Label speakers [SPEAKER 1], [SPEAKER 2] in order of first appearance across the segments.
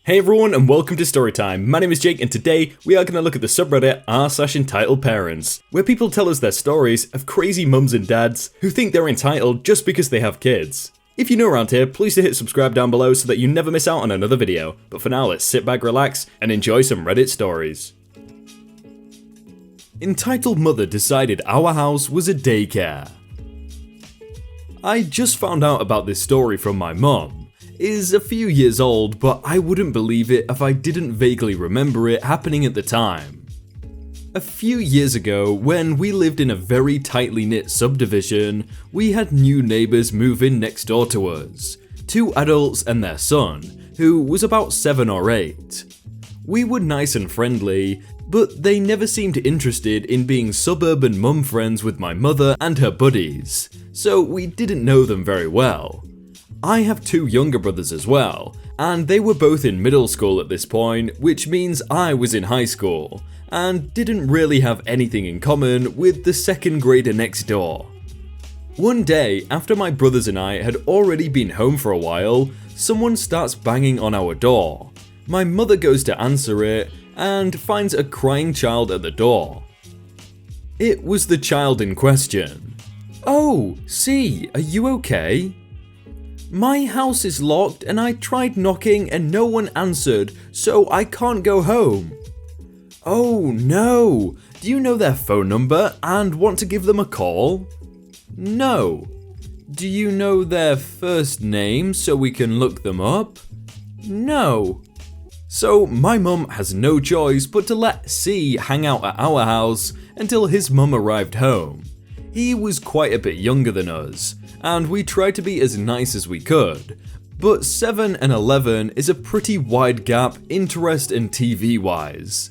[SPEAKER 1] Hey everyone and welcome to Storytime. My name is Jake and today we are going to look at the subreddit r/entitledparents, where people tell us their stories of crazy mums and dads who think they're entitled just because they have kids. If you're new around here, please hit subscribe down below so that you never miss out on another video. But for now, let's sit back, relax, and enjoy some Reddit stories. Entitled mother decided our house was a daycare. I just found out about this story from my mum. Is a few years old, but I wouldn't believe it if I didn't vaguely remember it happening at the time. A few years ago, when we lived in a very tightly knit subdivision, we had new neighbours move in next door to us, 2 adults and their son, who was about 7 or 8. We were nice and friendly, but they never seemed interested in being suburban mum friends with my mother and her buddies, so we didn't know them very well. I have 2 younger brothers as well, and they were both in middle school at this point, which means I was in high school, and didn't really have anything in common with the 2nd grader next door. One day, after my brothers and I had already been home for a while, someone starts banging on our door. My mother goes to answer it, and finds a crying child at the door. It was the child in question. "Oh, C, are you okay? My house is locked and I tried knocking and no one answered, so I can't go home." "Oh no, do you know their phone number and want to give them a call?" "No." "Do you know their first name so we can look them up?" "No." So my mum has no choice but to let C hang out at our house until his mum arrived home. He was quite a bit younger than us, and we tried to be as nice as we could, but 7 and 11 is a pretty wide gap interest and TV wise.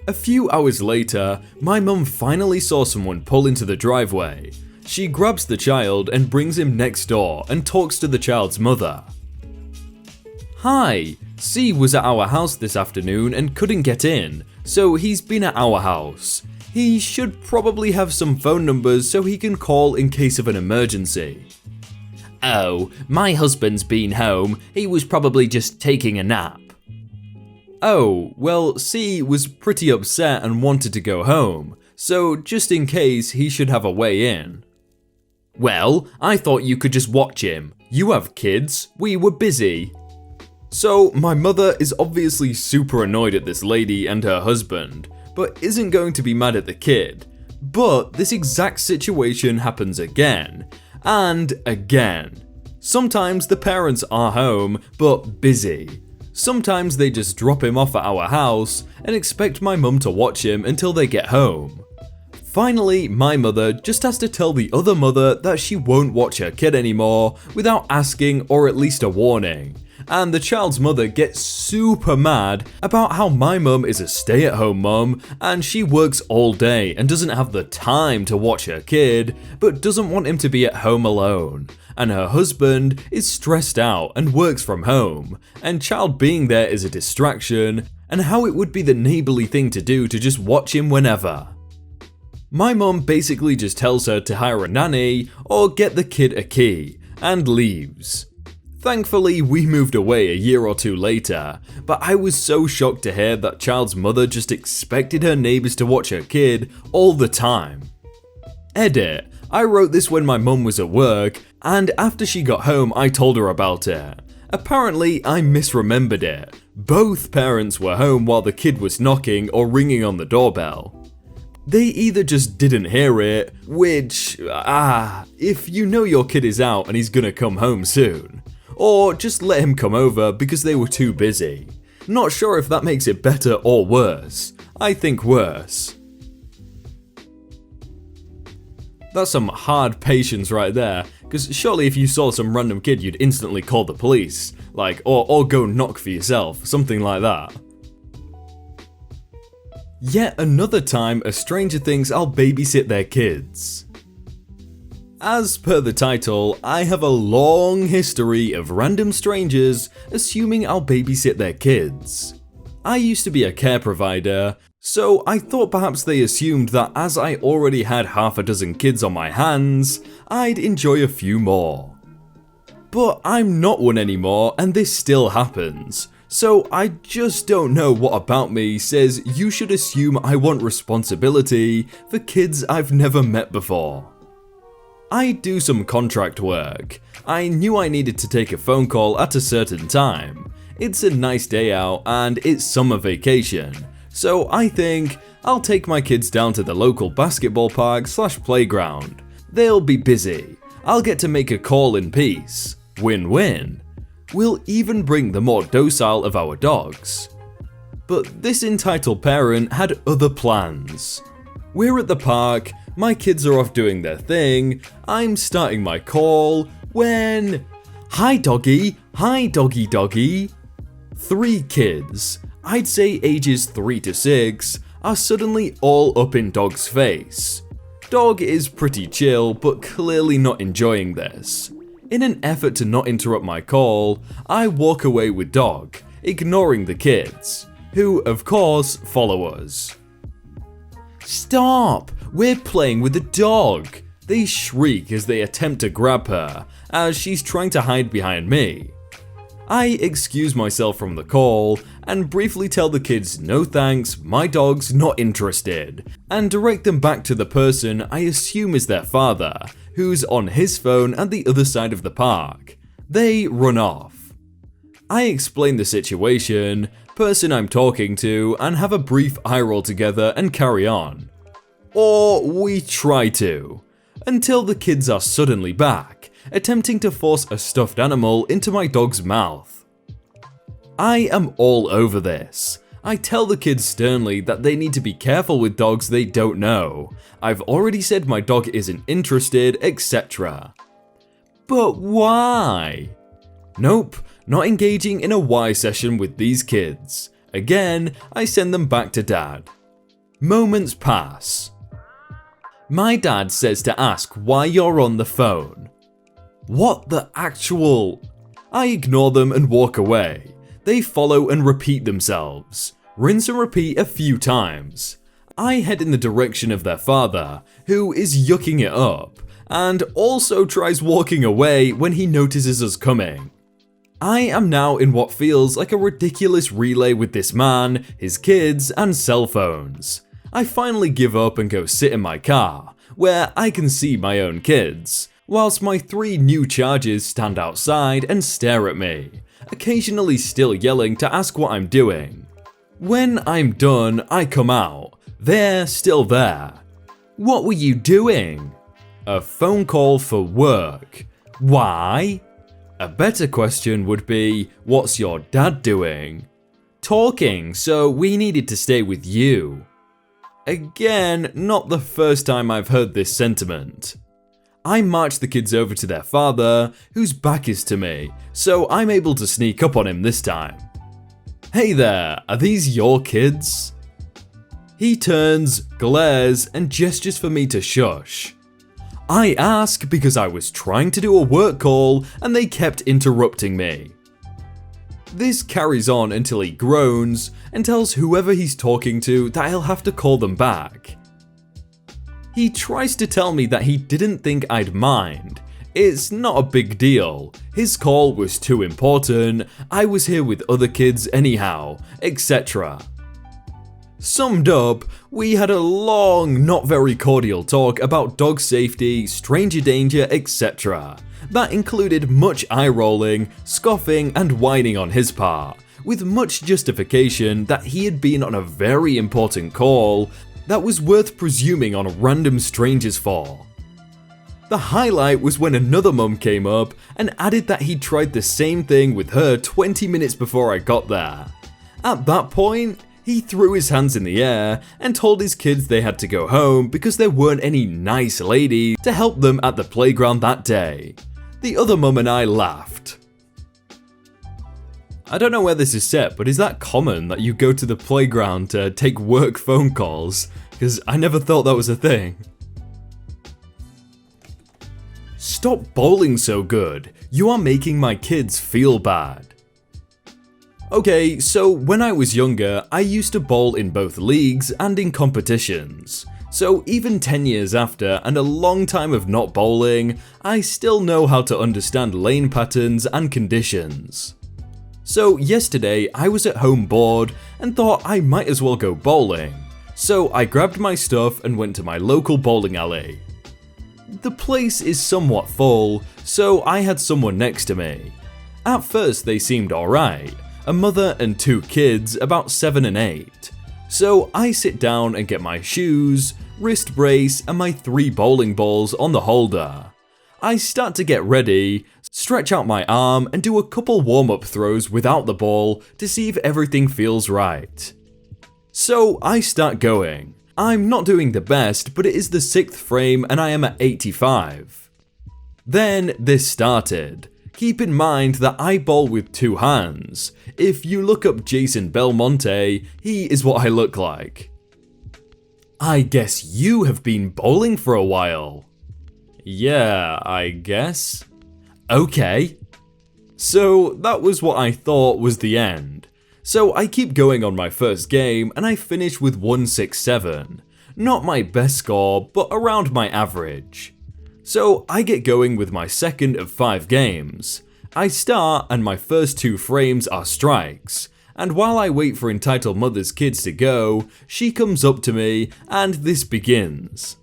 [SPEAKER 1] A few hours later, my mum finally saw someone pull into the driveway. She grabs the child and brings him next door and talks to the child's mother. "Hi, C was at our house this afternoon and couldn't get in, so he's been at our house. He should probably have some phone numbers so he can call in case of an emergency." "Oh, my husband's been home. He was probably just taking a nap." "Oh, well, C was pretty upset and wanted to go home, so just in case he should have a way in." "Well, I thought you could just watch him. You have kids. We were busy." So my mother is obviously super annoyed at this lady and her husband, but isn't going to be mad at the kid. But this exact situation happens again, and again. Sometimes the parents are home, but busy. Sometimes they just drop him off at our house and expect my mum to watch him until they get home. Finally, my mother just has to tell the other mother that she won't watch her kid anymore without asking or at least a warning. And the child's mother gets super mad about how my mum is a stay-at-home mum and she works all day and doesn't have the time to watch her kid, but doesn't want him to be at home alone. And her husband is stressed out and works from home, and child being there is a distraction, and how it would be the neighbourly thing to do to just watch him whenever. My mum basically just tells her to hire a nanny or get the kid a key, and leaves. Thankfully, we moved away a year or 2 later, but I was so shocked to hear that child's mother just expected her neighbours to watch her kid all the time. Edit: I wrote this when my mum was at work, and after she got home I told her about it. Apparently, I misremembered it. Both parents were home while the kid was knocking or ringing on the doorbell. They either just didn't hear it, which, if you know your kid is out and he's gonna come home soon. Or just let him come over because they were too busy. Not sure if that makes it better or worse. I think worse. That's some hard patience right there, because surely if you saw some random kid you'd instantly call the police, like, or go knock for yourself, something like that. Yet another time a stranger thinks I'll babysit their kids. As per the title, I have a long history of random strangers assuming I'll babysit their kids. I used to be a care provider, so I thought perhaps they assumed that as I already had half a dozen kids on my hands, I'd enjoy a few more. But I'm not one anymore and this still happens, So I just don't know what about me says you should assume I want responsibility for kids I've never met before. I do some contract work. I knew I needed to take a phone call at a certain time. It's a nice day out and it's summer vacation, so I think I'll take my kids down to the local basketball park/playground. They'll be busy. I'll get to make a call in peace. Win-win. We'll even bring the more docile of our dogs. But this entitled parent had other plans. We're at the park, my kids are off doing their thing, I'm starting my call, when... Hi doggy, hi doggy doggy. 3 kids, I'd say ages 3 to 6, are suddenly all up in Dog's face. Dog is pretty chill, but clearly not enjoying this. In an effort to not interrupt my call, I walk away with Dog, ignoring the kids, who of course follow us. Stop! We're playing with the dog! They shriek as they attempt to grab her, as she's trying to hide behind me. I excuse myself from the call and briefly tell the kids no thanks, my dog's not interested, and direct them back to the person I assume is their father, who's on his phone at the other side of the park. They run off. I explain the situation, person I'm talking to, and have a brief eye roll together and carry on. Or we try to, until the kids are suddenly back, attempting to force a stuffed animal into my dog's mouth. I am all over this. I tell the kids sternly that they need to be careful with dogs they don't know. I've already said my dog isn't interested, etc. But why? Nope, not engaging in a why session with these kids. Again, I send them back to dad. Moments pass. My dad says to ask why you're on the phone. What the actual... I ignore them and walk away. They follow and repeat themselves. Rinse and repeat a few times. I head in the direction of their father, who is yucking it up, and also tries walking away when he notices us coming. I am now in what feels like a ridiculous relay with this man, his kids, and cell phones. I finally give up and go sit in my car, where I can see my own kids, whilst my 3 new charges stand outside and stare at me, occasionally still yelling to ask what I'm doing. When I'm done, I come out. They're still there. What were you doing? A phone call for work. Why? A better question would be, what's your dad doing? Talking, so we needed to stay with you. Again, not the first time I've heard this sentiment. I march the kids over to their father, whose back is to me, so I'm able to sneak up on him this time. Hey there, are these your kids? He turns, glares, and gestures for me to shush. I ask because I was trying to do a work call and they kept interrupting me. This carries on until he groans and tells whoever he's talking to that he'll have to call them back. He tries to tell me that he didn't think I'd mind. It's not a big deal. His call was too important, I was here with other kids anyhow, etc. Summed up, we had a long, not very cordial talk about dog safety, stranger danger, etc. That included much eye-rolling, scoffing, and whining on his part, with much justification that he had been on a very important call that was worth presuming on random strangers for. The highlight was when another mum came up and added that he'd tried the same thing with her 20 minutes before I got there. At that point, he threw his hands in the air and told his kids they had to go home because there weren't any nice ladies to help them at the playground that day. The other mum and I laughed. I don't know where this is set, but is that common that you go to the playground to take work phone calls? Because I never thought that was a thing. Stop bowling so good. You are making my kids feel bad. Okay, so when I was younger, I used to bowl in both leagues and in competitions. So even 10 years after and a long time of not bowling, I still know how to understand lane patterns and conditions. So yesterday I was at home bored and thought I might as well go bowling. So I grabbed my stuff and went to my local bowling alley. The place is somewhat full, so I had someone next to me. At first they seemed alright, a mother and 2 kids about 7 and 8. So I sit down and get my shoes, wrist brace and my 3 bowling balls on the holder. I start to get ready, stretch out my arm and do a couple warm-up throws without the ball to see if everything feels right. So I start going. I'm not doing the best, but it is the 6th frame and I am at 85. Then this started. Keep in mind that I bowl with 2 hands. If you look up Jason Belmonte, he is what I look like. I guess you have been bowling for a while. Yeah, I guess. Okay. So that was what I thought was the end. So I keep going on my first game and I finish with 167. Not my best score, but around my average. So I get going with my second of 5 games. I start and my first 2 frames are strikes. And while I wait for entitled mother's kids to go, she comes up to me and this begins.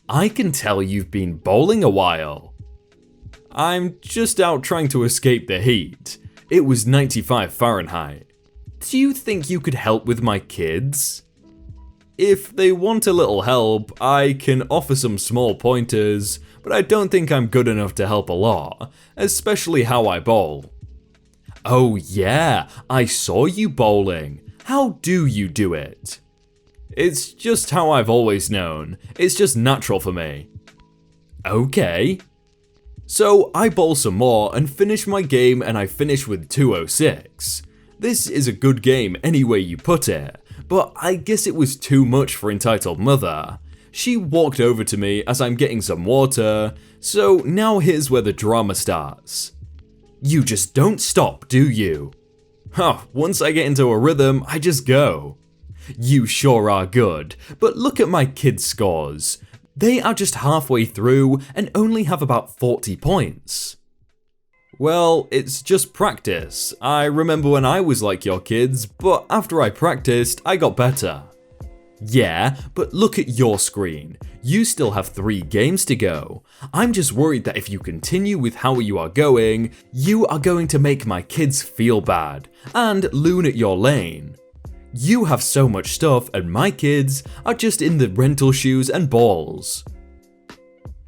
[SPEAKER 1] I can tell you've been bowling a while. I'm just out trying to escape the heat. It was 95 Fahrenheit. Do you think you could help with my kids? If they want a little help, I can offer some small pointers, but I don't think I'm good enough to help a lot, especially how I bowl. Oh yeah, I saw you bowling. How do you do it? It's just how I've always known. It's just natural for me. Okay. So I bowl some more and finish my game and I finish with 206. This is a good game any way you put it, but I guess it was too much for entitled mother. She walked over to me as I'm getting some water, so now here's where the drama starts. You just don't stop, do you? Once I get into a rhythm, I just go. You sure are good, but look at my kids' scores. They are just halfway through and only have about 40 points. Well, it's just practice. I remember when I was like your kids, but after I practiced, I got better. Yeah, but look at your screen. You still have 3 games to go. I'm just worried that if you continue with how you are going to make my kids feel bad and loon at your lane. You have so much stuff and my kids are just in the rental shoes and balls.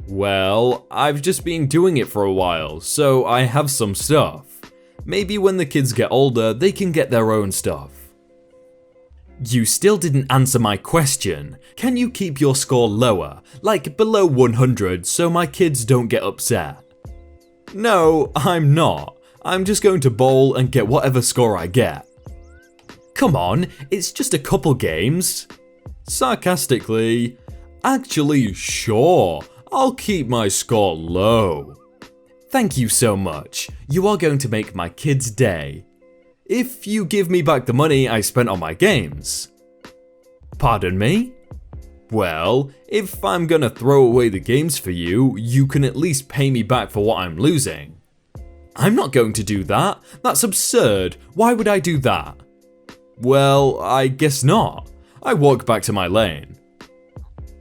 [SPEAKER 1] Well, I've just been doing it for a while, so I have some stuff. Maybe when the kids get older, they can get their own stuff. You still didn't answer my question. Can you keep your score lower, like below 100, so my kids don't get upset? No, I'm not. I'm just going to bowl and get whatever score I get. Come on, it's just a couple games. Sarcastically, actually, sure, I'll keep my score low. Thank you so much. You are going to make my kids' day. If you give me back the money I spent on my games. Pardon me? Well, if I'm gonna throw away the games for you, you can at least pay me back for what I'm losing. I'm not going to do that. That's absurd. Why would I do that? Well, I guess not. I walk back to my lane.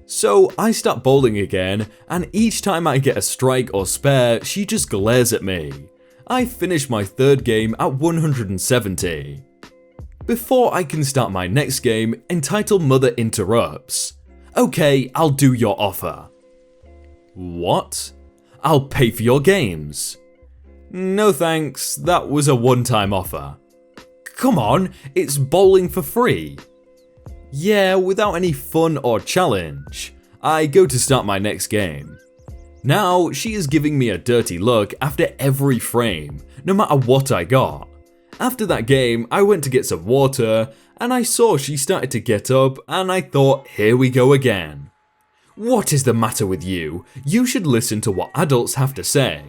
[SPEAKER 1] So I start bowling again, and each time I get a strike or spare, she just glares at me. I finish my 3rd game at 170. Before I can start my next game, entitled mother interrupts. Okay, I'll do your offer. What? I'll pay for your games. No thanks, that was a one-time offer. Come on, it's bowling for free. Yeah, without any fun or challenge. I go to start my next game. Now, she is giving me a dirty look after every frame, no matter what I got. After that game, I went to get some water, and I saw she started to get up, and I thought, here we go again. What is the matter with you? You should listen to what adults have to say.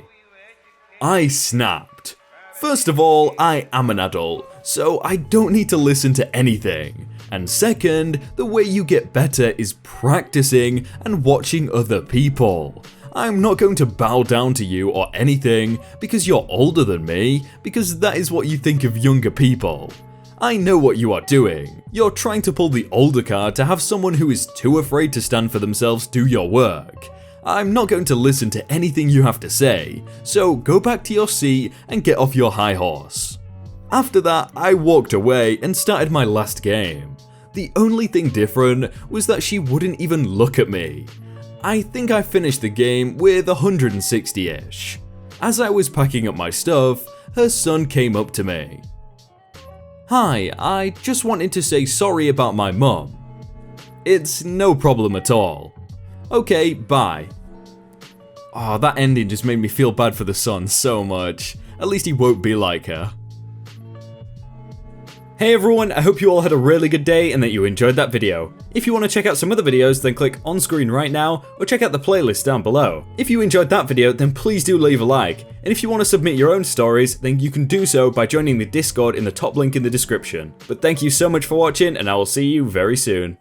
[SPEAKER 1] I snapped. First of all, I am an adult, so I don't need to listen to anything. And second, the way you get better is practicing and watching other people. I'm not going to bow down to you or anything because you're older than me, because that is what you think of younger people. I know what you are doing. You're trying to pull the older card to have someone who is too afraid to stand for themselves do your work. I'm not going to listen to anything you have to say, so go back to your seat and get off your high horse. After that, I walked away and started my last game. The only thing different was that she wouldn't even look at me. I think I finished the game with 160-ish. As I was packing up my stuff, her son came up to me. "Hi, I just wanted to say sorry about my mum." "It's no problem at all." "Okay, bye." Oh, that ending just made me feel bad for the son so much. At least he won't be like her. Hey everyone, I hope you all had a really good day and that you enjoyed that video. If you want to check out some other videos, then click on screen right now, or check out the playlist down below. If you enjoyed that video, then please do leave a like, and if you want to submit your own stories, then you can do so by joining the Discord in the top link in the description. But thank you so much for watching, and I will see you very soon.